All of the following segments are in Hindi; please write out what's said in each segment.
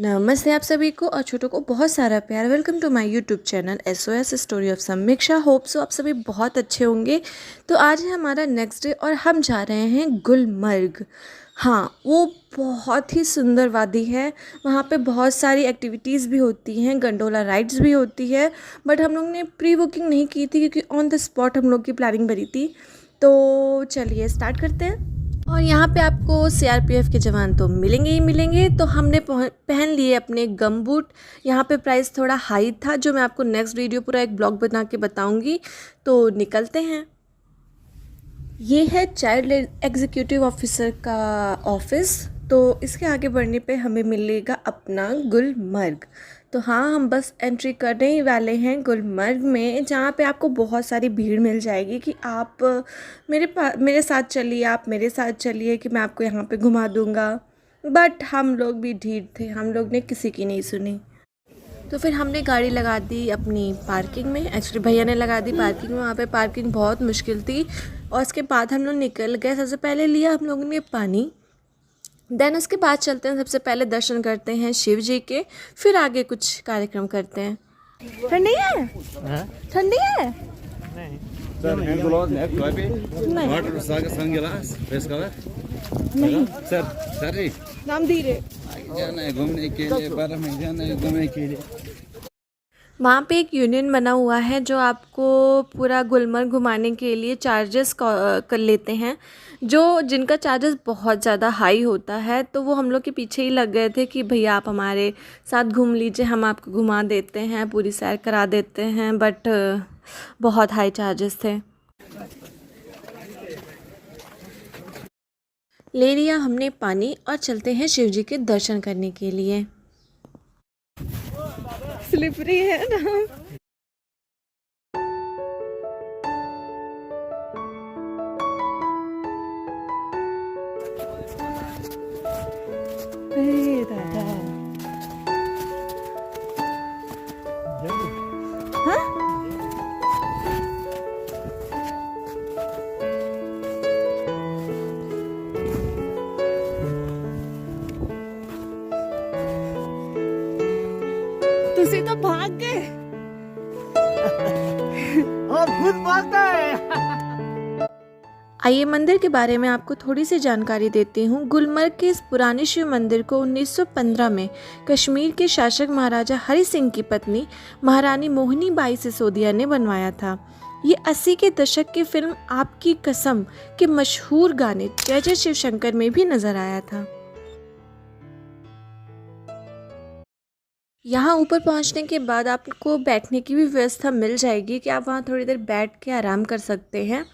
नमस्ते आप सभी को और छोटों को बहुत सारा प्यार। Welcome to my YouTube channel SOS story of Samiksha. Hope so आप सभी बहुत अच्छे होंगे। तो आज है हमारा नेक्स्ट डे और हम जा रहे हैं गुलमर्ग। हाँ, वो बहुत ही सुंदर वादी है। वहाँ पे बहुत सारी एक्टिविटीज़ भी होती हैं, गंडोला राइड्स भी होती है। बट हम लोग ने प्री बुकिंग नहीं की थी क्योंकि ऑन द स्पॉट हम लोग की प्लानिंग बनी थी। तो चलिए स्टार्ट करते हैं। और यहाँ पे आपको CRPF के जवान तो मिलेंगे ही मिलेंगे। तो हमने पहन लिए अपने गम बूट। यहाँ पे प्राइस थोड़ा हाई था, जो मैं आपको नेक्स्ट वीडियो पूरा एक ब्लॉग बना के बताऊँगी। तो निकलते हैं। ये है चाइल्ड एग्जीक्यूटिव ऑफिसर का ऑफिस। तो इसके आगे बढ़ने पे हमें मिलेगा अपना गुलमर्ग। तो हाँ, हम बस एंट्री करने ही वाले हैं गुलमर्ग में, जहाँ पे आपको बहुत सारी भीड़ मिल जाएगी कि आप मेरे साथ चलिए, आप मेरे साथ चलिए कि मैं आपको यहाँ पे घुमा दूँगा। बट हम लोग भी ढीठ थे, हम लोग ने किसी की नहीं सुनी। तो फिर हमने गाड़ी लगा दी अपनी पार्किंग में। एक्चुअली भैया ने लगा दी पार्किंग में। वहाँ पे पार्किंग बहुत मुश्किल थी। और उसके बाद हम लोग निकल गए। सबसे पहले लिया हम लोगों ने पानी। देन उसके बाद चलते हैं, सबसे पहले दर्शन करते हैं शिव जी के, फिर आगे कुछ कार्यक्रम करते हैं। ठंडी है? ठंडी है? सर हैंड ग्लोव्स नेक टॉपी वाटर साग सनग्लास फेस कवर नहीं सर जी नाम दी रे जाना है घूमने के लिए, 12 में जाना है घूमने के लिए। वहाँ पे एक यूनियन बना हुआ है जो आपको पूरा गुलमर्ग घुमाने के लिए चार्जेस कर लेते हैं, जिनका चार्जेस बहुत ज़्यादा हाई होता है। तो वो हम लोग के पीछे ही लग गए थे कि भैया आप हमारे साथ घूम लीजिए, हम आपको घुमा देते हैं, पूरी सैर करा देते हैं। बट बहुत हाई चार्जेस थे। ले लिया हमने पानी और चलते हैं शिव जी के दर्शन करने के लिए। स्लिपरी है ना। दादा हाँ? तुसी तो भाग गए। और खुद भागता है। आइए मंदिर के बारे में आपको थोड़ी सी जानकारी देती हूँ। गुलमर्ग के इस पुराने शिव मंदिर को 1915 में कश्मीर के शासक महाराजा हरि सिंह की पत्नी महारानी मोहिनी बाई सिसोदिया ने बनवाया था। ये 80 के दशक की फिल्म आपकी कसम के मशहूर गाने जय जय शिव शंकर में भी नजर आया था। यहाँ ऊपर पहुँचने के बाद आपको बैठने की भी व्यवस्था मिल जाएगी कि आप वहाँ थोड़ी देर बैठ के आराम कर सकते हैं।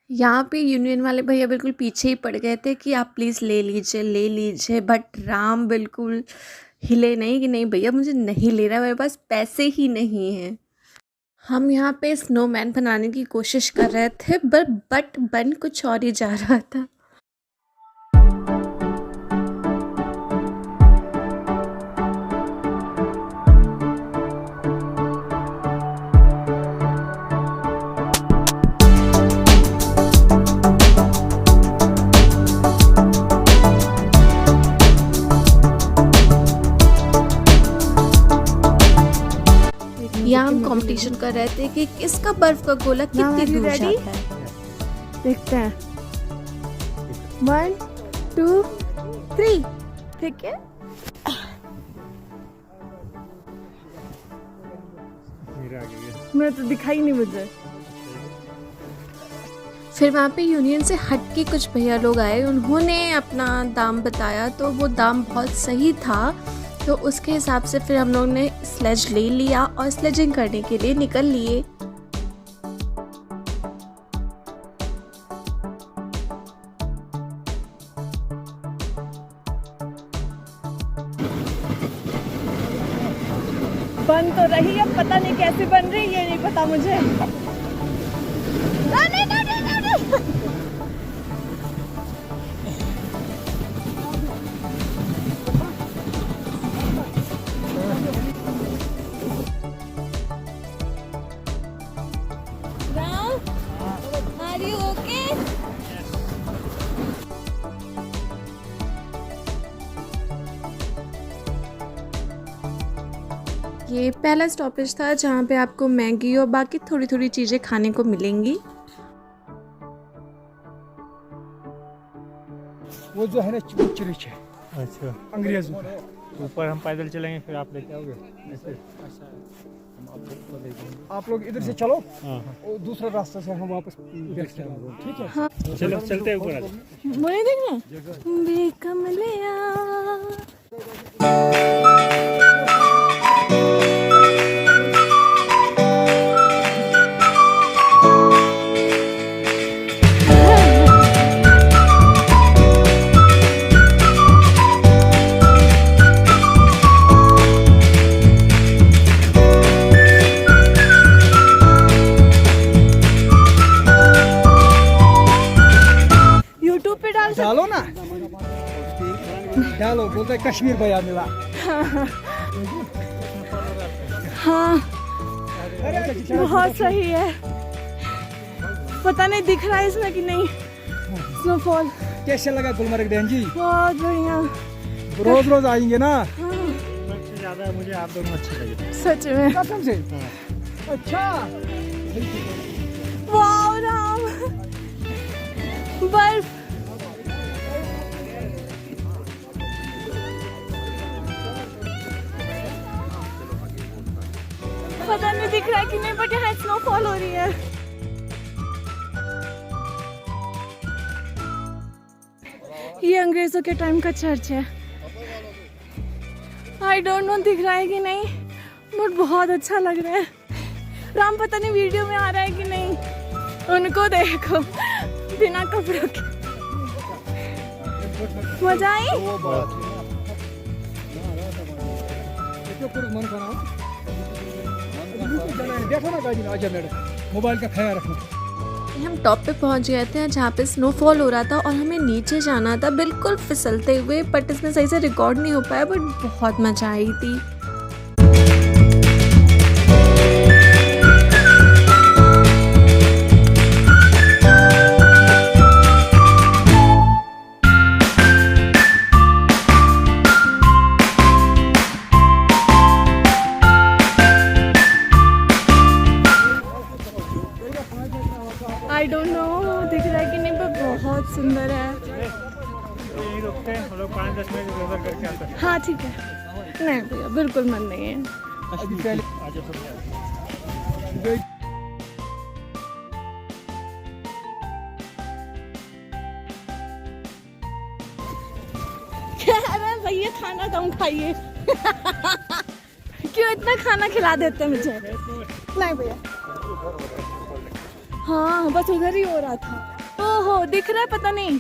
यहाँ पे यूनियन वाले भैया बिल्कुल पीछे ही पड़ गए थे कि आप प्लीज़ ले लीजिए। बट राम बिल्कुल हिले नहीं कि नहीं भैया मुझे नहीं ले रहा, मेरे पास पैसे ही नहीं हैं। हम यहाँ पे स्नोमैन बनाने की कोशिश कर रहे थे बट बन कुछ और ही जा रहा था। यहाँ हम कंपटीशन कर रहे थे कि किसका बर्फ का गोला कितनी दूर जाता है। देखते हैं 1 2 3। ठीक है, मैं तो दिखाई नहीं मुझे। फिर वहाँ पे यूनियन से हट के कुछ भैया लोग आए, उन्होंने अपना दाम बताया तो वो दाम बहुत सही था। तो उसके हिसाब से फिर हम लोग ने स्लेज ले लिया और स्लेजिंग करने के लिए निकल लिए। बन तो रही है, पता नहीं कैसे बन रही है, ये नहीं पता मुझे। नहीं, नहीं, नहीं, नहीं, नहीं। Are you okay? ये पहला स्टॉपेज था जहाँ पे आपको मैगी और बाकी थोड़ी थोड़ी चीज़ें खाने को मिलेंगी। वो जो है ना चिरिच है, अच्छा, अंग्रेज ऊपर हम पैदल चलेंगे फिर आप लेके आओगे ऐसे? आप लोग इधर से चलो हाँ और दूसरा रास्ता से हम वापस बैठते हैं, ठीक है? हाँ। चलो चलते हैं ऊपर आ जाओ। मुझे देखना बेकमलिया। यूट्यूब पे डालो ना, डालो, बोलते हैं कश्मीर बया मिला। हाँ, बहुत सही है। पता नहीं दिख रहा है इसमें कि नहीं स्नोफॉल। कैसे लगा गुलमर्ग बहन जी? बहुत बढ़िया। रोज रोज आएंगे ना? सबसे ज्यादा मुझे आप दोनों अच्छे लगे। सच में। कसम से? अच्छा। वाह राम, बर्फ। पता नहीं दिख रहा है कि नहीं, बट यहाँ स्नोफॉल हो रही है। ये अंग्रेजों के टाइम का चर्च है। आई डोंट नो दिख रहा है कि नहीं, बट बहुत अच्छा लग रहा है। राम पता नहीं वीडियो में आ रहा है कि नहीं, उनको देखो बिना कपड़ों के। मजा आई? देखो ना गाड़ी में, आजा मैडम, मोबाइल का ख्याल रखना। हम टॉप पे पहुंच गए थे जहाँ पे स्नोफॉल हो रहा था और हमें नीचे जाना था बिल्कुल फिसलते हुए, बट इसमें सही से रिकॉर्ड नहीं हो पाया, बट बहुत मजा आई थी। आई डोंट नो दिख रहा है कि नहीं, पर बहुत सुंदर है। यहीं रुकते हैं हम लोग, 5-10 मिनट इधर करके आते हैं। हाँ ठीक है। नहीं भैया बिल्कुल मन नहीं है। आ जाओ सब। अरे भैया खाना कम खाइए। क्यों इतना खाना खिला देते हैं मुझे? नहीं भैया। हाँ बस उधर ही हो रहा था। ओहो दिख रहा है, पता नहीं।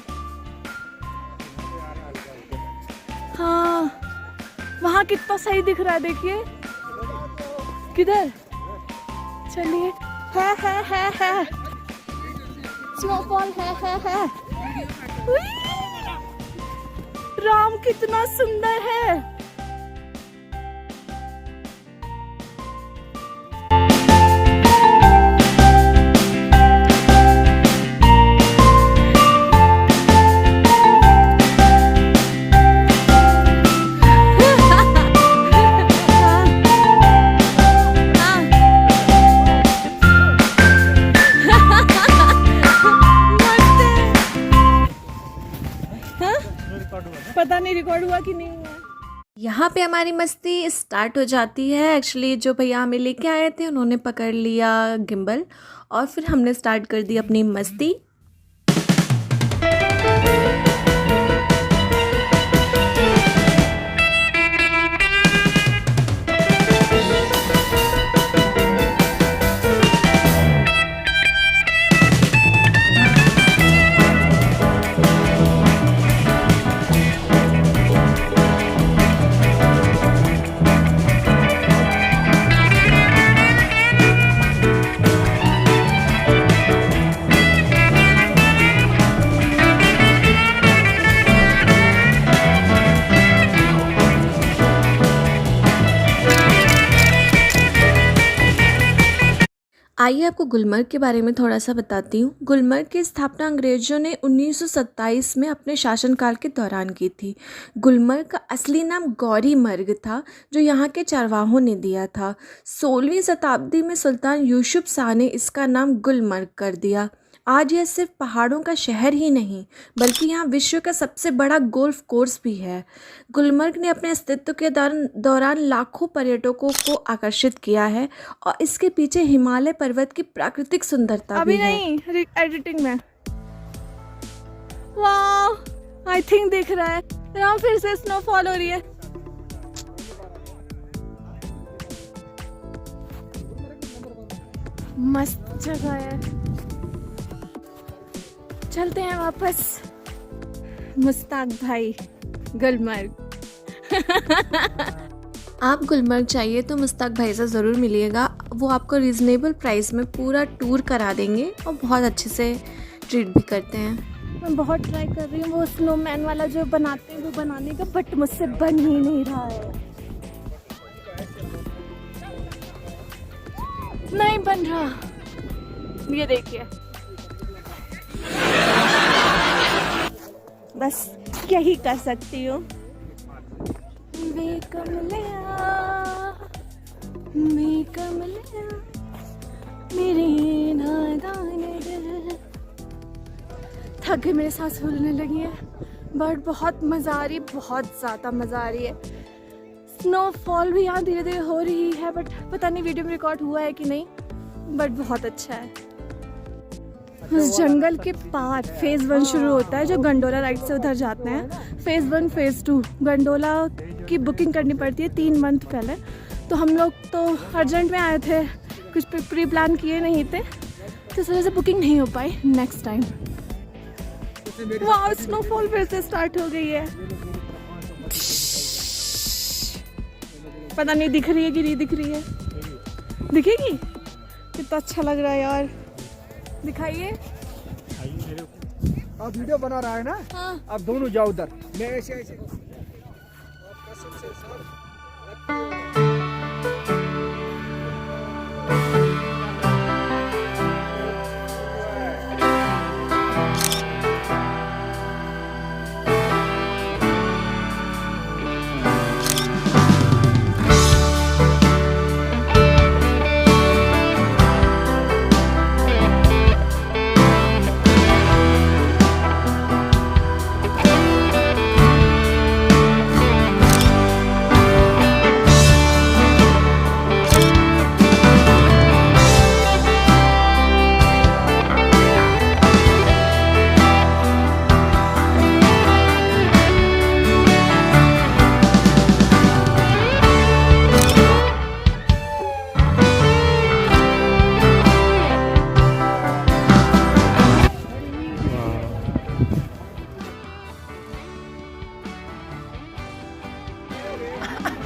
हाँ वहाँ कितना सही दिख रहा है, देखिए। किधर? चलिए। है स्नोफॉल है। उई! राम कितना सुंदर है। पता नहीं रिकॉर्ड हुआ कि नहीं हुआ। यहाँ पे हमारी मस्ती स्टार्ट हो जाती है। एक्चुअली जो भैया हमें लेके आए थे उन्होंने पकड़ लिया गिम्बल और फिर हमने स्टार्ट कर दी अपनी मस्ती। आइए आपको गुलमर्ग के बारे में थोड़ा सा बताती हूँ। गुलमर्ग की स्थापना अंग्रेज़ों ने 1927 में अपने शासनकाल के दौरान की थी। गुलमर्ग का असली नाम गौरीमर्ग था, जो यहाँ के चरवाहों ने दिया था। 16वीं शताब्दी में सुल्तान यूसुफ शाह ने इसका नाम गुलमर्ग कर दिया। आज यह सिर्फ पहाड़ों का शहर ही नहीं, बल्कि यहाँ विश्व का सबसे बड़ा गोल्फ कोर्स भी है। गुलमर्ग ने अपने अस्तित्व के दौरान लाखों पर्यटकों को आकर्षित किया है और इसके पीछे हिमालय पर्वत की प्राकृतिक सुंदरता भी है। अभी नहीं, एडिटिंग में। वाह, आई थिंक दिख रहा है। यहाँ फिर से स्नोफॉल हो रही है। मस्त जगह है। चलते हैं वापस। मुस्ताक भाई, गुलमर्ग। आप गुलमर्ग चाहिए तो मुस्ताक भाई से ज़रूर मिलिएगा। वो आपको रीज़नेबल प्राइस में पूरा टूर करा देंगे और बहुत अच्छे से ट्रीट भी करते हैं। मैं बहुत ट्राई कर रही हूँ वो स्नोमैन वाला जो बनाते हैं वो बनाने का, बट मुझसे बन ही नहीं रहा है। नहीं बन रहा। ये देखिए, बस यही कर सकती हूँ। मेरी नादान दिल। थक गई, मेरे सांस फूलने लगी है, बट बहुत मज़ा आ रही है, बहुत ज़्यादा मज़ा आ रही है। स्नोफॉल भी यहाँ धीरे धीरे हो रही है, बट पता नहीं वीडियो में रिकॉर्ड हुआ है कि नहीं, बट बहुत अच्छा है। उस जंगल के पार फेज़ 1 शुरू होता है, जो गंडोला राइड से उधर जाते हैं। फेज़ 1, फेज़ 2 गंडोला की बुकिंग करनी पड़ती है 3 मंथ पहले। तो हम लोग तो अर्जेंट में आए थे, कुछ प्री प्लान किए नहीं थे, तो इस वजह से बुकिंग नहीं हो पाई। Next time. वाह, स्नोफॉल फिर से स्टार्ट हो गई है। पता नहीं दिख रही है कि नहीं दिख रही है। दिखेगी? कितना अच्छा लग रहा है यार। दिखाइए। आप वीडियो बना रहा है ना? हाँ। आप दोनों जाओ उधर, मैं ऐसे ऐसे।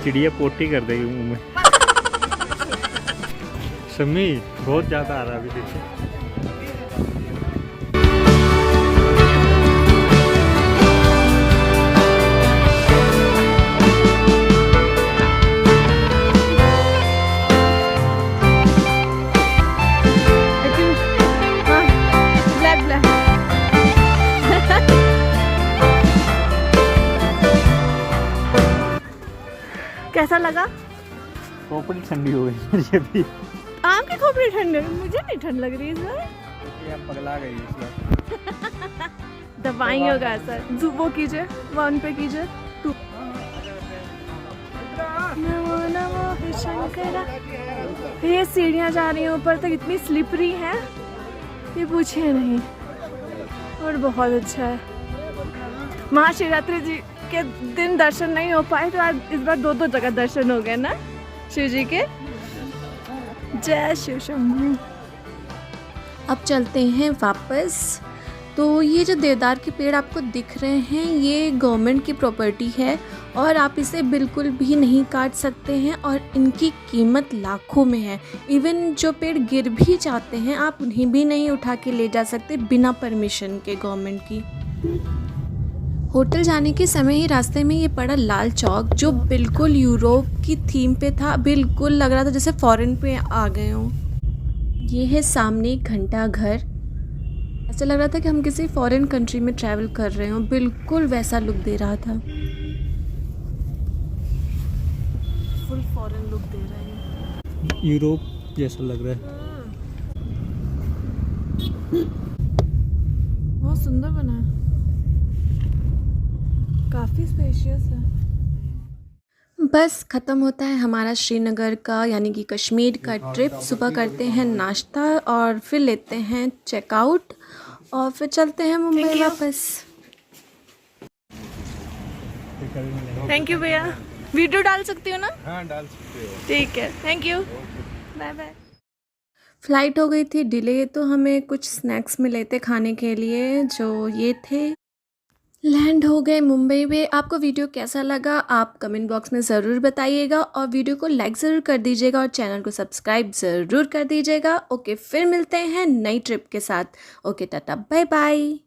चिड़िया पोटी कर देगी मुंह में। शम्मी बहुत ज़्यादा आ रहा है अभी, देखिए। कैसा लगा? खोपड़ी ठंडी हो गई मुझे भी। आम की खोपड़ी ठंडी, मुझे नहीं ठंड लग रही इस बार। ये अब पगला गई इस बार। दवाई होगा असर। वो कीजिए, 1 पे कीजिए, 2। नमो नमो हे शंकरा। ये सीढ़ियाँ जा रही हैं ऊपर तक, इतनी स्लिपरी हैं ये पूछिए नहीं, और बहुत अच्छा है। महाशिवरात्रि जी के दिन दर्शन नहीं हो पाए, तो आज इस बार 2 जगह दर्शन हो गए ना शिव जी के। जय शिव शंभू। अब चलते हैं वापस। तो ये जो देवदार के पेड़ आपको दिख रहे हैं, ये गवर्नमेंट की प्रॉपर्टी है और आप इसे बिल्कुल भी नहीं काट सकते हैं, और इनकी कीमत लाखों में है। इवन जो पेड़ गिर भी जाते हैं, आप उन्हें भी नहीं उठा के ले जा सकते बिना परमिशन के गवर्नमेंट की। होटल जाने के समय ही रास्ते में ये पड़ा लाल चौक, जो बिल्कुल यूरोप की थीम पे था। बिल्कुल लग रहा था जैसे फॉरेन पे आ गए हों। ये है सामने घंटा घर। ऐसा लग रहा था कि हम किसी फॉरेन कंट्री में ट्रैवल कर रहे हों, बिल्कुल वैसा लुक दे रहा था। फुल फॉरेन लुक दे रहा है। यूरोप जैसा लग रहा है। बहुत सुंदर बना है, काफ़ी स्पेशियस है। बस ख़त्म होता है हमारा श्रीनगर का यानी कि कश्मीर का ट्रिप। सुबह करते हैं नाश्ता और फिर लेते हैं चेकआउट और फिर चलते हैं मुंबई वापस। थैंक यू भैया। वीडियो डाल सकती हो ना? हाँ डाल सकते हो। ठीक है, thank you, bye bye. Flight हो गई थी डिले, तो हमें कुछ स्नैक्स मिले थे खाने के लिए, जो ये थे। लैंड हो गए मुंबई में। आपको वीडियो कैसा लगा आप कमेंट बॉक्स में ज़रूर बताइएगा और वीडियो को लाइक ज़रूर कर दीजिएगा और चैनल को सब्सक्राइब ज़रूर कर दीजिएगा। ओके, फिर मिलते हैं नई ट्रिप के साथ। Okay, tata, bye bye.